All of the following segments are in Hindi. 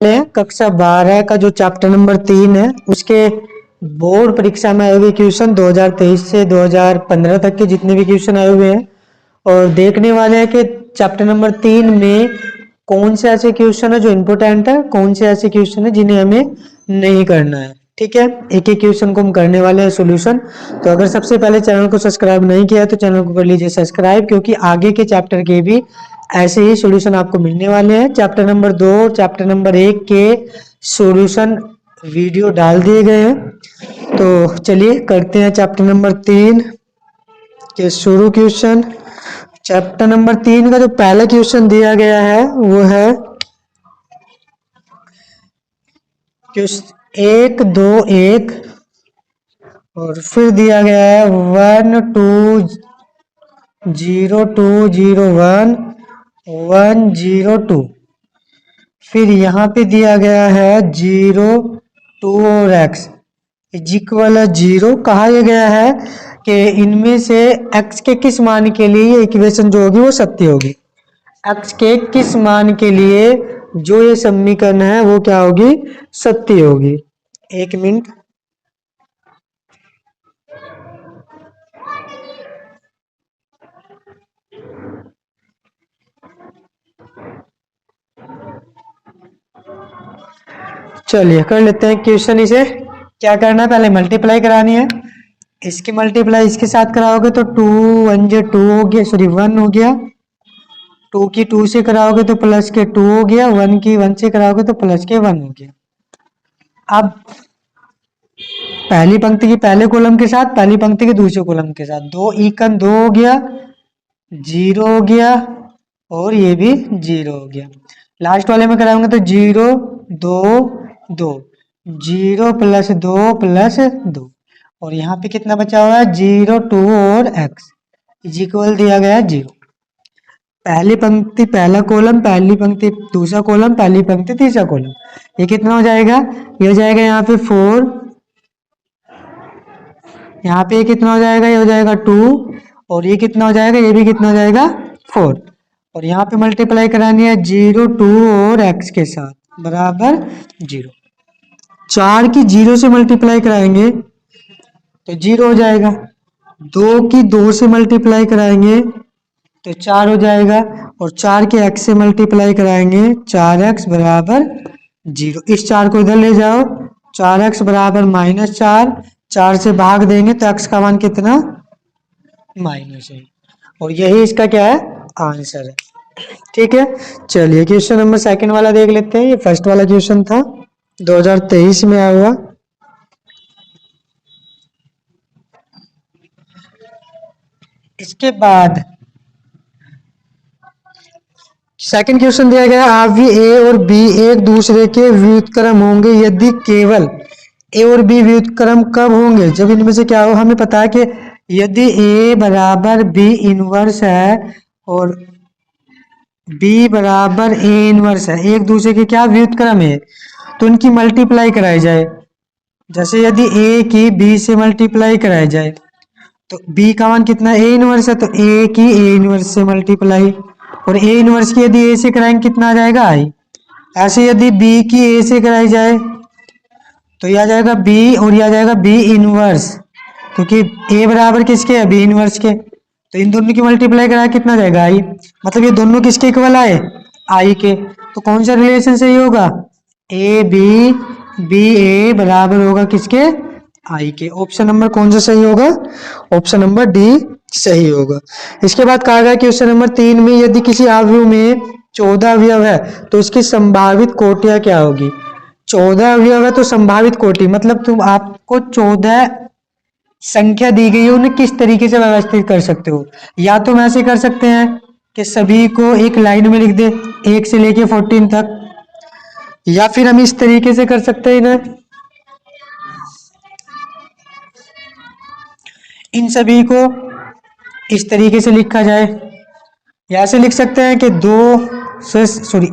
कक्षा 12 का जो चैप्टर नंबर 3 है उसके बोर्ड परीक्षा में आए हुए क्वेश्चन 2023 से 2015 तक के जितने भी क्वेश्चन आए हुए हैं और देखने वाले हैं कि चैप्टर नंबर 3 में कौन से ऐसे क्वेश्चन है जो इम्पोर्टेंट है, कौन से ऐसे क्वेश्चन है जिन्हें हमें नहीं करना है। ठीक है, एक एक क्वेश्चन को हम करने वाले हैं सोल्यूशन। तो अगर सबसे पहले चैनल को सब्सक्राइब नहीं किया है तो चैनल को कर लीजिए सब्सक्राइब, क्योंकि आगे के चैप्टर के भी ऐसे ही सॉल्यूशन आपको मिलने वाले हैं। चैप्टर नंबर 2 और चैप्टर नंबर 1 के सॉल्यूशन वीडियो डाल दिए गए हैं। तो चलिए करते हैं चैप्टर नंबर 3 के शुरू क्वेश्चन। चैप्टर नंबर 3 का जो पहला क्वेश्चन दिया गया है वो है 1 2 1 और फिर दिया गया है 1 2 0 2 0 1 1 0 2। फिर यहाँ पे दिया गया है 0 2 और x इज इक्वल 0। कहा यह गया है कि इनमें से x के किस मान के लिए ये इक्वेशन जो होगी वो सत्य होगी। x के किस मान के लिए जो ये समीकरण है वो क्या होगी, सत्य होगी। एक मिनट, चलिए कर लेते हैं क्वेश्चन। इसे क्या करना है, पहले मल्टीप्लाई करानी है। इसकी मल्टीप्लाई इसके साथ कराओगे तो 2 1 जे 2 हो गया, सॉरी 1 हो गया। 2 की 2 से कराओगे तो प्लस के 2 हो गया। 1 की 1 से कराओगे तो प्लस के 1 हो गया। अब पहली पंक्ति की पहले कॉलम के साथ, पहली पंक्ति के दूसरे कॉलम के साथ 2 इकन 2 हो गया, 0 हो गया और ये भी 0 हो गया। लास्ट वाले में कराएंगे तो 0 2 2 0 प्लस 2 प्लस 2 और यहाँ पे कितना बचा हुआ है 0 2 और x इज इक्वल दिया गया है 0। पहली पंक्ति पहला कॉलम, पहली पंक्ति दूसरा कॉलम, पहली पंक्ति तीसरा कॉलम, ये कितना हो जाएगा, ये हो जाएगा यहाँ पे 4, यहाँ पे कितना हो जाएगा, ये हो जाएगा 2 और ये कितना हो जाएगा, ये भी कितना हो जाएगा 4 और यहाँ पे मल्टीप्लाई करानी है 0 2 और x के साथ बराबर 0। 4 की 0 से मल्टीप्लाई कराएंगे तो 0 हो जाएगा। 2 की 2 से मल्टीप्लाई कराएंगे तो 4 हो जाएगा और 4 के x से मल्टीप्लाई कराएंगे 4x बराबर 0। इस 4 को इधर ले जाओ, 4x बराबर -4, 4 से भाग देंगे तो x का मान कितना -1 और यही इसका क्या है, आंसर है। ठीक है, चलिए क्वेश्चन नंबर सेकंड वाला देख लेते हैं। ये फर्स्ट वाला क्वेश्चन था 2023 में आया हुआ। इसके बाद सेकंड क्वेश्चन दिया गया अवयवी ए और बी एक दूसरे के व्युत्क्रम होंगे यदि केवल ए और बी व्युत्क्रम कब होंगे, जब इनमें से क्या हो। हमें पता है कि यदि ए बराबर बी इनवर्स है और बी बराबर ए इनवर्स है, एक दूसरे के क्या व्युत्क्रम है, तो इनकी मल्टीप्लाई कराई जाए। जैसे यदि ए की बी से मल्टीप्लाई कराई जाए तो बी का मान कितना, ए इनवर्स है तो ए की ए इनवर्स से मल्टीप्लाई और ए इनवर्स की यदि ए से कराएंगे कितना आ जाएगा आई। ऐसे यदि बी की ए से कराई जाए तो यह आ जाएगा बी और यह आ जाएगा बी इनवर्स, क्योंकि ए बराबर किसके है, बी इनवर्स के। तो इन दोनों की मल्टीप्लाई करा कितना जाएगा आई, मतलब ये दोनों किसके इक्वल आए, आई के। तो कौन सा रिलेशन सही होगा, ए बी बी ए बराबर होगा किसके, आई के। ऑप्शन नंबर कौन सा सही होगा, ऑप्शन नंबर डी सही होगा। इसके बाद कहा गया क्वेश्चन नंबर 3 में यदि किसी अवयव में 14 अवयव है तो इसकी संभावित कोटियां क्या होगी। 14 अवयव है तो संभावित कोटि मतलब तुम आपको 14 संख्या दी गई है, उन्हें किस तरीके से व्यवस्थित कर सकते हो। या तो हम ऐसे कर सकते हैं कि सभी को एक लाइन में लिख दे 1 से लेके 14 तक, या फिर हम इस तरीके से कर सकते हैं ना, इन सभी को इस तरीके से लिखा जाए। या ऐसे लिख सकते हैं कि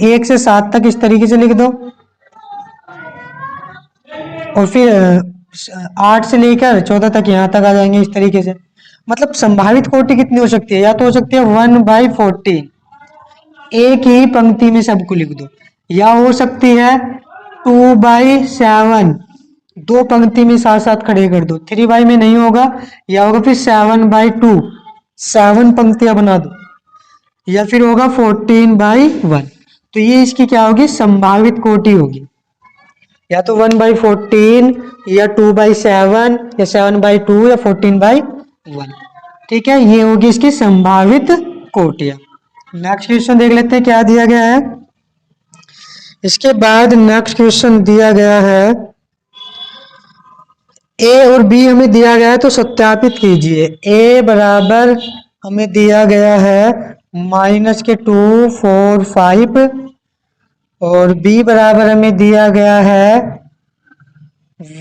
1 से 7 तक इस तरीके से लिख दो और फिर 8 से लेकर 14 तक यहाँ तक आ जाएंगे इस तरीके से। मतलब संभावित कोटि कितनी हो सकती है, या तो हो सकती है 1/14, एक ही पंक्ति में सबको लिख दो, या हो सकती है 2/7 दो पंक्ति में साथ साथ खड़े कर दो, 3 में नहीं होगा, या होगा फिर 7/2 7 पंक्तियां बना दो, या फिर होगा 14/1। तो ये इसकी क्या होगी, संभावित कोटि होगी, या तो 1/14 या 2/7 या 7/2 या 14/1। ठीक है, ये होगी इसकी संभावित कोटियां। नेक्स्ट क्वेश्चन देख लेते हैं क्या दिया गया है। इसके बाद नेक्स्ट क्वेश्चन दिया गया है, ए और बी हमें दिया गया है तो सत्यापित कीजिए। ए बराबर हमें दिया गया है -2 4 5 और बी बराबर हमें दिया गया है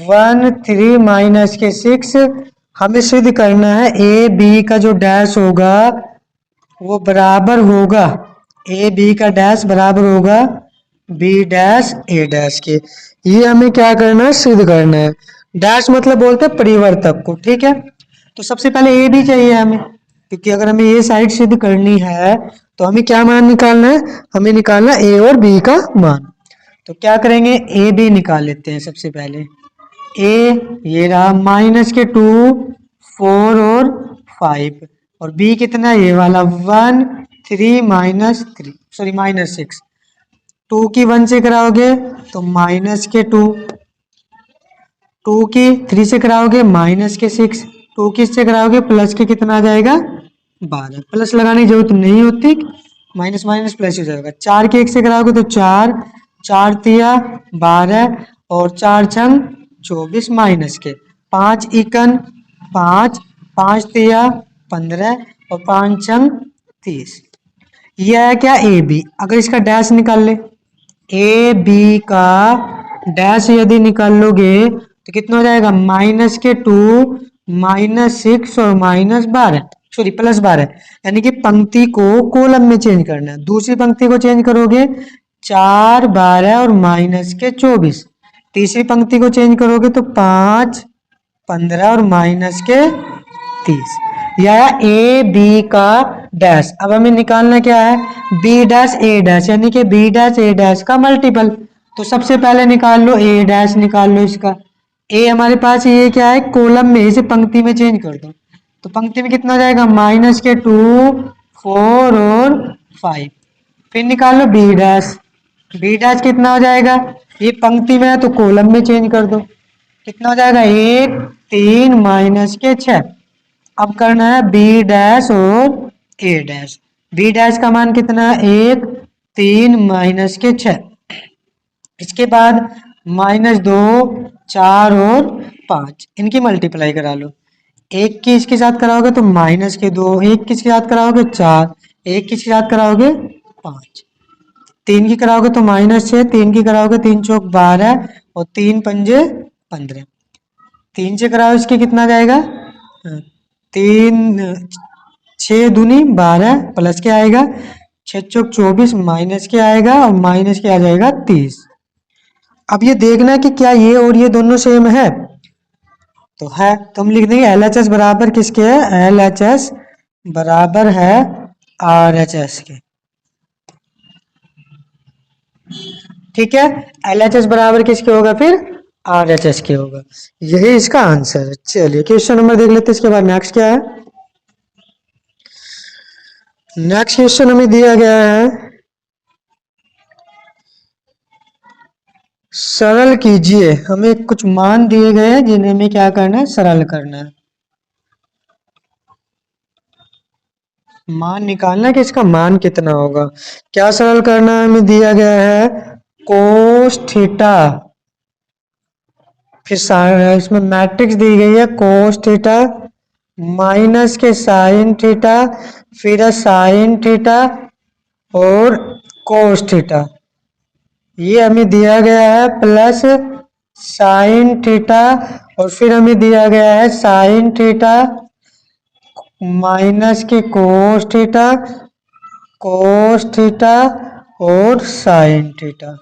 1 3 -6। हमें सिद्ध करना है ए बी का जो डैश होगा वो बराबर होगा, ए बी का डैश बराबर होगा बी डैश ए डैश के। ये हमें क्या करना है, सिद्ध करना है। डैश मतलब बोलते हैं परिवर्तक को। ठीक है, तो सबसे पहले ए बी चाहिए हमें, क्योंकि अगर हमें ये साइड सिद्ध करनी है तो हमें क्या मान निकालना है, हमें निकालना ए और बी का मान। तो क्या करेंगे, ए बी निकाल लेते हैं सबसे पहले। ए ये रहा -2 4 और 5 और बी कितना, ये वाला 1 3 -6। 2 की 1 से कराओगे तो -2, 2 की 3 से कराओगे -6, 2 की से कराओगे प्लस के कितना आ जाएगा 12। प्लस लगाने की जरूरत नहीं होती, माइनस माइनस प्लस हो जाएगा। 4 के 1 से कराओगे तो 4 4 तिया 12 और 4 छंग 24 माइनस के 5 इकन 5 5 तिया 15 और 5 छंग 30। यह है क्या, ए बी। अगर इसका डैश निकाल ले, ए बी का डैश यदि निकाल लोगे तो कितना हो जाएगा, -2 -6 और -12, सॉरी +12। यानी कि पंक्ति को कॉलम में चेंज करना है। दूसरी पंक्ति को चेंज करोगे 4 12 और -24। तीसरी पंक्ति को चेंज करोगे तो 5 15 और -30। यह ए बी का डैश। अब हमें निकालना क्या है, बी डैश ए डैश, यानी कि बी डैश ए डैश का मल्टीपल। तो सबसे पहले निकाल लो ए डैश, निकाल लो इसका। ए हमारे पास ये क्या है, कॉलम में, इसे पंक्ति में चेंज कर दो तो पंक्ति में कितना जाएगा, -2 4 और 5। फिर निकाल लो बी डैश, बी डैश कितना हो जाएगा, ये पंक्ति में है तो कॉलम में चेंज कर दो, कितना हो जाएगा 1 3 -6। अब करना है बी डैश और ए डैश। बी डैश का मान कितना है, 1 3 -6। इसके बाद -2 4 और 5, इनकी मल्टीप्लाई करा लो। एक की इसके साथ कराओगे तो -2, एक किसके साथ कराओगे 4, एक किसके साथ कराओगे 5, 3 की कराओगे तो -6, 3 की कराओगे 3 चौक 12 और 3 पंजे 15। 3 से कराओ इसके कितना जाएगा, 3 6 दूनी 12 प्लस के आएगा 6 चौक 24 माइनस के आएगा और माइनस के आ जाएगा 30। अब ये देखना कि क्या ये और ये दोनों सेम है, तो है, तो हम लिख देंगे LHS बराबर किसके है, LHS बराबर है RHS के। ठीक है, LHS बराबर किसके होगा, फिर RHS के होगा। यही इसका आंसर है। चलिए क्वेश्चन नंबर देख लेते हैं। इसके बाद नेक्स्ट क्या है, नेक्स्ट क्वेश्चन हमें दिया गया है, सरल कीजिए। हमें कुछ मान दिए गए हैं जिन्हें हमें क्या करना है, सरल करना है। मान निकालना कि इसका मान कितना होगा। क्या सरल करना है, हमें दिया गया है कोस थीटा, फिर इसमें मैट्रिक्स दी गई है कोस थीटा माइनस के साइन थीटा, फिर साइन थीटा और कोस थीटा। ये हमें दिया गया है प्लस साइन थीटा और फिर हमें दिया गया है साइन थीटा माइनस के कोस थीटा और साइन थीटा।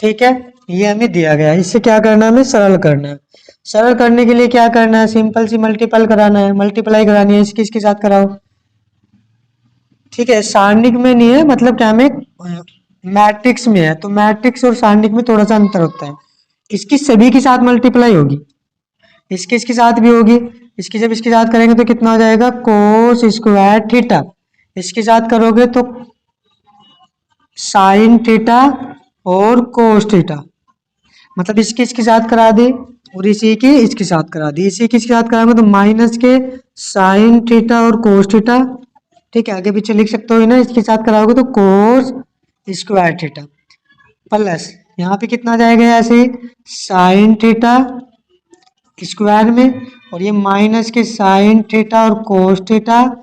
ठीक है, ये हमें दिया गया है। इससे क्या करना है, हमें सरल करना है। सरल करने के लिए क्या करना है, सिंपल सी मल्टीपल कराना है, मल्टीप्लाई करानी है, इसकी इसके साथ कराओ। ठीक है, सारणिक में नहीं है, मतलब क्या हमें मैट्रिक्स में है, तो मैट्रिक्स और सारणिक में थोड़ा सा अंतर होता है। इसकी सभी के साथ मल्टीप्लाई होगी, इसके साथ भी होगी। इसकी जब इसके साथ करेंगे तो कितना हो जाएगा, कोस स्क्वायर थीटा। इसके साथ करोगे तो साइन थीटा और कोस थीटा, मतलब इसके साथ करा दी और इसी की इसके साथ करा दी। इसी के इसके साथ कराएंगे तो माइनस के साइन थीटा और कोस थीटा। ठीक है, आगे पीछे लिख सकते हो ना, इसके साथ कराओगे तो कोस स्क्वायर थीटा प्लस यहाँ पे कितना जाएगा, ऐसे साइन थीटा स्क्वायर में, और ये माइनस के साइन थीटा और कोस थीटा।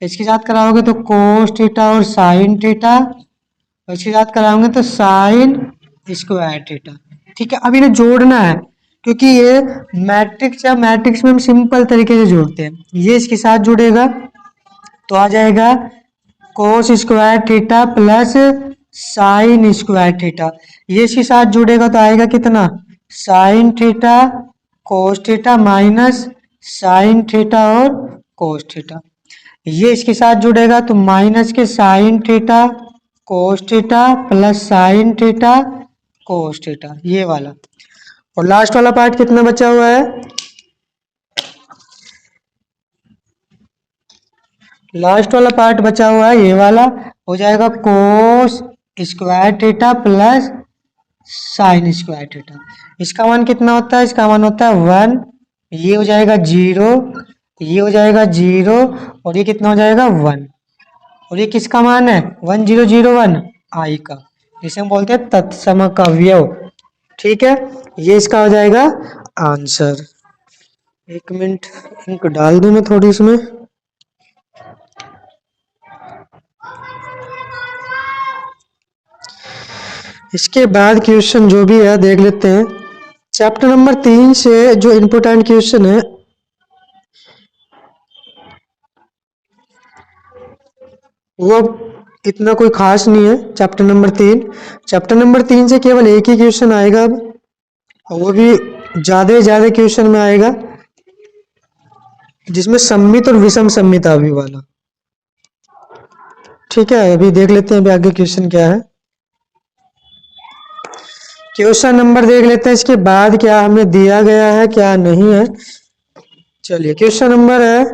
इसके साथ कराओगे तो कोस थीटा और साइन थीटा, और इसके साथ कराओगे तो साइन स्क्वायर थीटा। ठीक है, अब इन्हें जोड़ना है, क्योंकि ये मैट्रिक्स या मैट्रिक्स में हम सिंपल तरीके से जोड़ते हैं। ये इसके साथ जुड़ेगा तो आ जाएगा cos square theta plus sine square theta. ये इसके साथ जुड़ेगा तो आएगा कितना, sine theta cos theta minus sine theta और कोस थीटा। ये इसके साथ जुड़ेगा तो माइनस के sine theta cos theta plus sine theta cos theta, ये वाला। और लास्ट वाला पार्ट कितना बचा हुआ है, लास्ट वाला पार्ट बचा हुआ है ये वाला, हो जाएगा cos square theta plus sine square theta. इसका मान कितना होता है, इसका मान होता है 1, ये हो जाएगा 0, ये हो जाएगा 0, और ये कितना हो जाएगा 1। और ये किसका मान है, 1001 आई का, जिसे हम बोलते हैं तत्समकव्यव। ठीक है, ये इसका हो जाएगा आंसर। एक मिनट इंक डाल दूं मैं थोड़ी इसमें। इसके बाद क्वेश्चन जो भी है देख लेते हैं। चैप्टर नंबर 3 से जो इम्पोर्टेंट क्वेश्चन है वो इतना कोई खास नहीं है। चैप्टर नंबर 3, चैप्टर नंबर 3 से केवल एक ही क्वेश्चन आएगा अब, और वो भी ज्यादा क्वेश्चन में आएगा, जिसमें सम्मित और विषम सम्मित अवयव वाला। ठीक है, अभी देख लेते हैं अभी आगे क्वेश्चन क्या है। क्वेश्चन नंबर देख लेते हैं, इसके बाद क्या हमें दिया गया है क्या नहीं है। चलिए क्वेश्चन नंबर है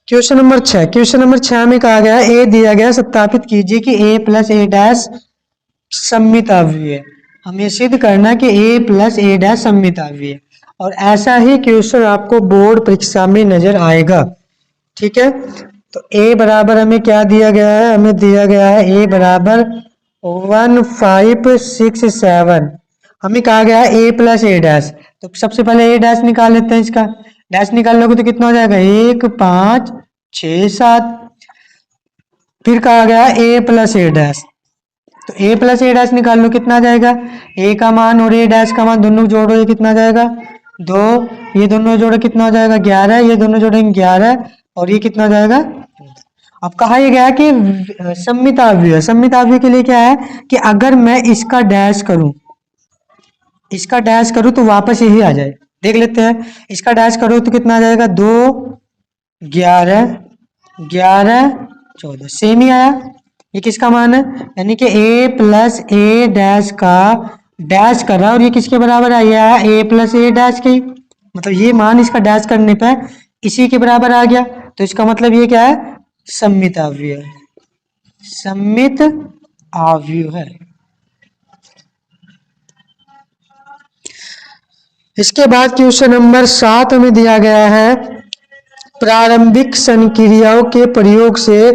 क्वेश्चन नंबर 6। क्वेश्चन नंबर 6 में कहा गया ए दिया गया, सत्यापित कीजिए कि ए प्लस ए डैश सम्मित अवयवी है। हमें सिद्ध करना कि ए प्लस ए डैश सम्मित अवयवी है, और ऐसा ही क्वेश्चन आपको बोर्ड परीक्षा में नजर आएगा। ठीक है, तो ए बराबर हमें क्या दिया गया है, हमें दिया गया है ए बराबर 1567। हमें कहा गया है ए प्लस ए डैश, तो सबसे पहले ए डैश निकाल लेते हैं। इसका डैश निकाल लोगे तो कितना हो जाएगा, 1 5 6 7। फिर कहा गया ए प्लस ए डैश, तो ए प्लस ए डैश निकाल लो, कितना आ जाएगा, ए का मान और ए डैश का मान दोनों जोड़ो, ये कितना आ जाएगा 2, ये दोनों जोड़ो कितना हो जाएगा 11, ये दोनों जोड़ेंगे 11, और ये कितना हो जाएगा। अब कहा यह गया कि सम्मित अवयव है। सम्मित अवयव के लिए क्या है कि अगर मैं इसका डैश करूं, इसका डैश करूं तो वापस यही आ जाए। देख लेते हैं, इसका डैश करो तो कितना आ जाएगा 2 11 11 14, सेम ही आया। ये किसका मान है, यानी कि a प्लस ए डैश का डैश कर रहा है, और ये किसके बराबर आया है, a प्लस ए डैश के, मतलब ये मान इसका डैश करने पे इसी के बराबर आ गया। तो इसका मतलब ये क्या है, सम्मित अवयव है, सम्मित अवयव है। इसके बाद क्वेश्चन नंबर 7 में दिया गया है, प्रारंभिक संक्रियाओं के प्रयोग से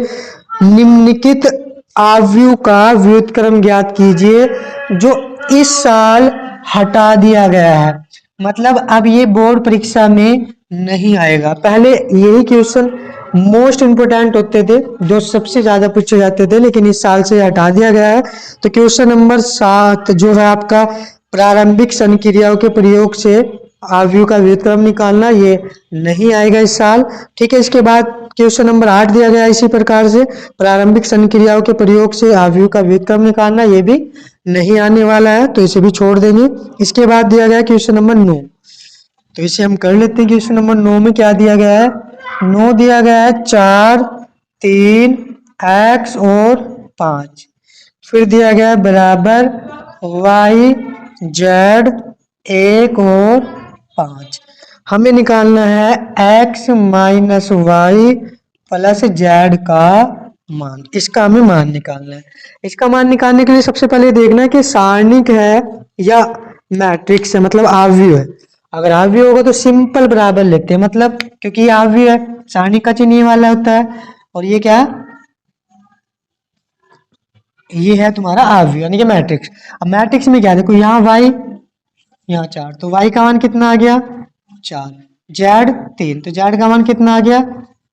निम्नलिखित अवयव का व्युत्क्रम ज्ञात कीजिए, जो इस साल हटा दिया गया है। मतलब अब ये बोर्ड परीक्षा में नहीं आएगा। पहले यही क्वेश्चन मोस्ट इंपोर्टेंट होते थे, जो सबसे ज्यादा पूछे जाते थे, लेकिन इस साल से हटा दिया गया है। तो क्वेश्चन नंबर 7 जो है आपका, प्रारंभिक संक्रियाओं के प्रयोग से अवयव का व्युत्क्रम निकालना, ये नहीं आएगा इस साल। ठीक है, इसके बाद क्वेश्चन नंबर 8 दिया गया इसी प्रकार से, प्रारंभिक संक्रियाओं के प्रयोग से अवयव का व्युत्क्रम निकालना, ये भी नहीं आने वाला है, तो इसे भी छोड़ देंगे। इसके बाद दिया गया क्वेश्चन नंबर 9, तो इसे हम कर लेते हैं। क्वेश्चन नंबर 9 में क्या दिया गया है, 9 दिया गया है 4, 3, x और 5। फिर दिया गया है बराबर y, z 1 और 5। हमें निकालना है x minus Y plus Z का मान। इसका हमें मान निकालना है। इसका मान निकालने के लिए सबसे पहले देखना है कि सारणिक है या मैट्रिक्स है, मतलब आव्यूह है। अगर आव्यूह होगा तो सिंपल बराबर लेते हैं, मतलब क्योंकि ये आव्यूह है, सारणिक का चिन्ह ये वाला होता है। और ये क्या है, ये है तुम्हारा आव्यूह यानी कि मैट्रिक्स। अब मैट्रिक्स में क्या है, देखो यहाँ y, यहाँ 4, तो y का मान कितना आ गया 4, z 3, तो z का मान कितना आ गया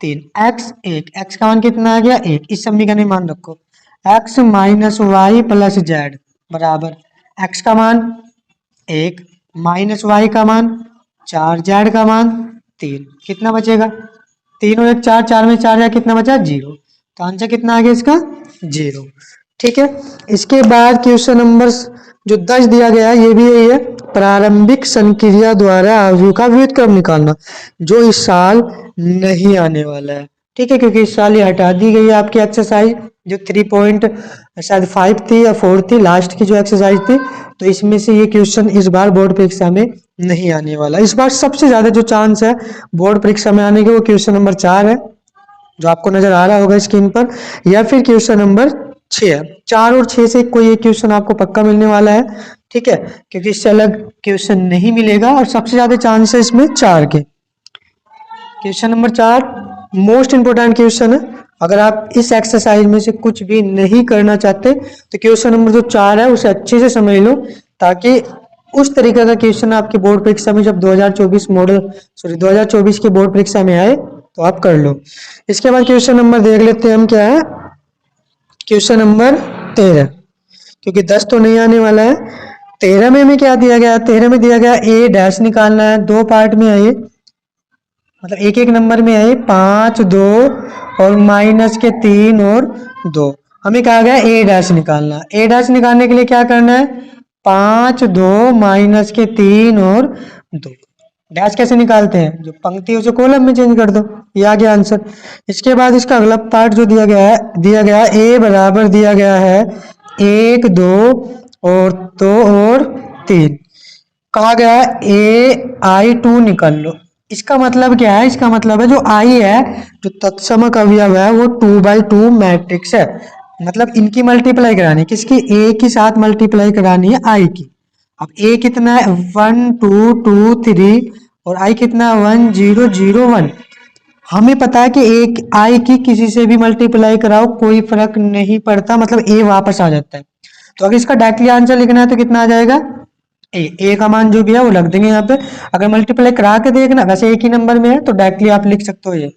3, x 1, x का मान कितना आ गया 1। इस समीकरण में मान रखो x minus Y plus Z बराबर x का मान 1 माइनस वाई का मान 4, जेड का मान 3, कितना बचेगा 3 और 1 4, 4 में 4 या कितना बचा 0। तो आंसर कितना आ गया इसका 0। ठीक है, इसके बाद क्वेश्चन नंबर जो 10 दिया गया है ये भी यही है, प्रारंभिक संक्रिया द्वारा आव्यूह का व्युत्क्रम निकालना, जो इस साल नहीं आने वाला है। ठीक है, क्योंकि इस साल ये हटा दी गई है आपकी एक्सरसाइज जो 3 शायद 5 थी या 4 थी, लास्ट की जो एक्सरसाइज थी। तो इसमें से ये क्वेश्चन इस बार बोर्ड परीक्षा में नहीं आने वाला। इस बार सबसे ज्यादा जो चांस है बोर्ड परीक्षा में आने के वो क्वेश्चन नंबर 4 है, जो आपको नजर आ रहा होगा स्क्रीन पर, या फिर क्वेश्चन नंबर 6 है। 4 और 6 से कोई एक क्वेश्चन आपको पक्का मिलने वाला है। ठीक है, क्योंकि इससे अलग क्वेश्चन नहीं मिलेगा और सबसे ज्यादा चांस है इसमें 4 के। Question number 4 most important question है। अगर आप इस एक्सरसाइज में से कुछ भी नहीं करना चाहते तो क्वेश्चन नंबर जो 4 है उसे अच्छे से समझ लो, ताकि उस तरीके का क्वेश्चन आपके बोर्ड परीक्षा में जब 2024 के बोर्ड परीक्षा में आए तो आप कर लो। इसके बाद क्वेश्चन नंबर देख लेते हैं हम क्या है, क्वेश्चन नंबर 13, क्योंकि 10 तो नहीं आने वाला है। 13 में हमें क्या दिया गया, 13 में दिया गया ए डैश निकालना है। 2 पार्ट में है ये, मतलब एक एक नंबर में है 5, 2 और माइनस के 3 और 2। हमें कहा गया ए डैश निकालना। ए डैश निकालने के लिए क्या करना है, 5, 2 माइनस के 3 और 2। डैश कैसे निकालते हैं, जो पंक्ति है उसे कॉलम में चेंज कर दो, ये आ गया आंसर। इसके बाद इसका अगला पार्ट जो दिया गया ए बराबर दिया गया है 1, 2 और 2 और 3। कहा गया AI2 निकाल लो। इसका मतलब क्या है, इसका मतलब है जो आई है, जो तत्समक अवयव है वो 2/2 मैट्रिक्स है। मतलब इनकी मल्टीप्लाई करानी है, किसकी, ए के साथ मल्टीप्लाई करानी है आई की। अब ए कितना है 1 2 2 3 और आई कितना है 1 0 0 1। हमें पता है कि एक आई की किसी से भी मल्टीप्लाई कराओ कोई फर्क नहीं पड़ता, मतलब ए वापस आ जाता है। तो अगर इसका डायरेक्टली आंसर लिखना है तो कितना आ जाएगा ए का मान जो भी है वो रख देंगे यहाँ पे। अगर मल्टीप्लाई करा के देखना, वैसे एक ही नंबर में है तो डायरेक्टली आप लिख सकते हो ये,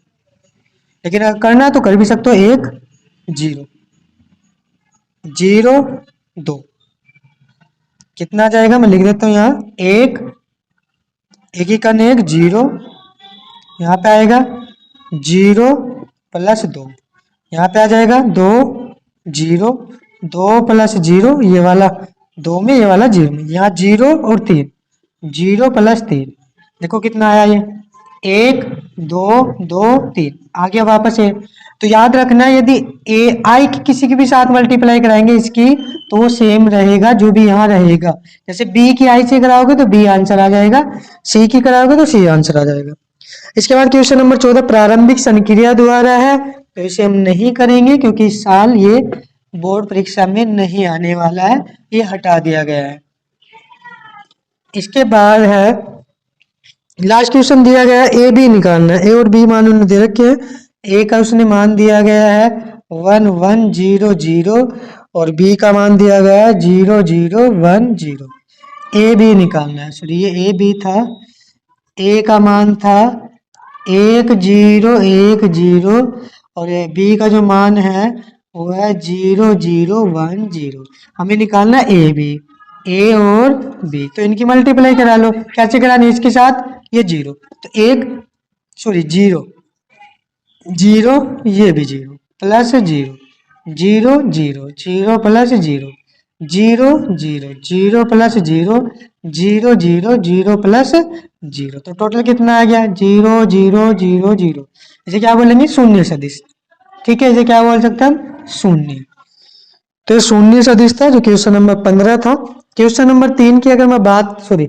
लेकिन अगर करना है तो कर भी सकते हो 1 0 0 2। कितना आ जाएगा, मैं लिख देता हूँ यहाँ 1 1 का 1 0, यहाँ पे आएगा 0 प्लस 2, यहाँ पे आ जाएगा 2 0 2 प्लस 0 ये वाला 2 में, ये वाला 0 में, यहाँ 0 और 3 0 प्लस 3, देखो कितना आया ये 1 2 2 3 आ गया वापस है। तो याद रखना यदि ए आई की किसी के भी साथ मल्टीप्लाई कराएंगे इसकी तो वो सेम रहेगा जो भी यहाँ रहेगा। जैसे बी की आई से कराओगे तो बी आंसर आ जाएगा, सी की कराओगे तो सी आंसर आ जाएगा। इसके बाद क्वेश्चन नंबर 14 प्रारंभिक संक्रिया द्वारा है, तो इसे हम नहीं करेंगे क्योंकि इस साल ये बोर्ड परीक्षा में नहीं आने वाला है, ये हटा दिया गया है। इसके बाद है लास्ट क्वेश्चन दिया गया है ए बी निकालना है। ए और बी मान उन्होंने दे रखे हैं। ए का उसने मान दिया गया है 1 1 0 0 और बी का मान दिया गया है 0 0 1 0। ए बी निकालना है, सॉरी ये ए बी था, ए का मान था 1 0 1 0 और बी का जो मान है वो है 0 0 1 0। हमें निकालना है ए बी, ए और बी, तो इनकी मल्टीप्लाई करा लो। कैसे करानी, इसके साथ ये 0 तो 1 सॉरी 0 0 ये भी 0 प्लस 0 0 0 0 प्लस 0 0 0 0 प्लस 0 0 0 0 प्लस 0, तो टोटल कितना आ गया 0 0 0 0। इसे क्या बोलेंगे शून्य सदिश। ठीक है, इसे क्या बोल सकते हैं हम शून्य। तो शून्य सदिश था जो क्वेश्चन नंबर 15 था। क्वेश्चन नंबर 3 की अगर मैं बात सॉरी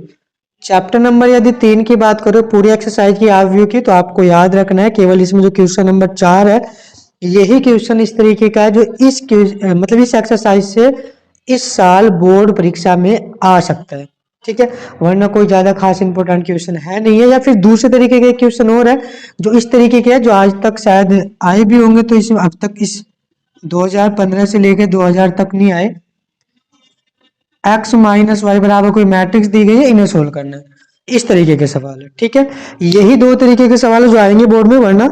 चैप्टर नंबर यदि 3 की बात करो पूरी एक्सरसाइज की आप व्यू की, तो आपको याद रखना है केवल इसमें जो क्वेश्चन नंबर 4 है यही क्वेश्चन इस तरीके का है जो मतलब इस एक्सरसाइज से इस साल बोर्ड परीक्षा में आ सकता है। ठीक है, वरना कोई ज्यादा खास इंपॉर्टेंट क्वेश्चन है नहीं है, या फिर दूसरे तरीके के क्वेश्चन और है जो इस तरीके के है जो आज तक शायद आए भी होंगे, तो इसमें अब तक इस 2015 से लेकर 2000 तक नहीं आए। x माइनस वाई बराबर कोई मैट्रिक्स दी गई है, इन्हें सोल्व करना है, इस तरीके के सवाल है। ठीक है, यही दो तरीके के सवाल जो आएंगे बोर्ड में, वरना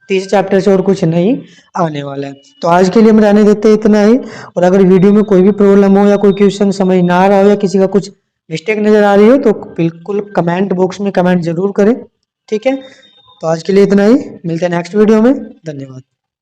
तीसरे चैप्टर से और कुछ नहीं आने वाला है। तो आज के लिए हम रहने देते हैं इतना ही। और अगर वीडियो में कोई भी प्रॉब्लम हो या कोई क्वेश्चन समझ ना आ रहा हो या किसी का कुछ मिस्टेक नजर आ रही हो तो बिल्कुल कमेंट बॉक्स में कमेंट जरूर करें। ठीक है, तो आज के लिए इतना ही, मिलते हैं नेक्स्ट वीडियो में। धन्यवाद।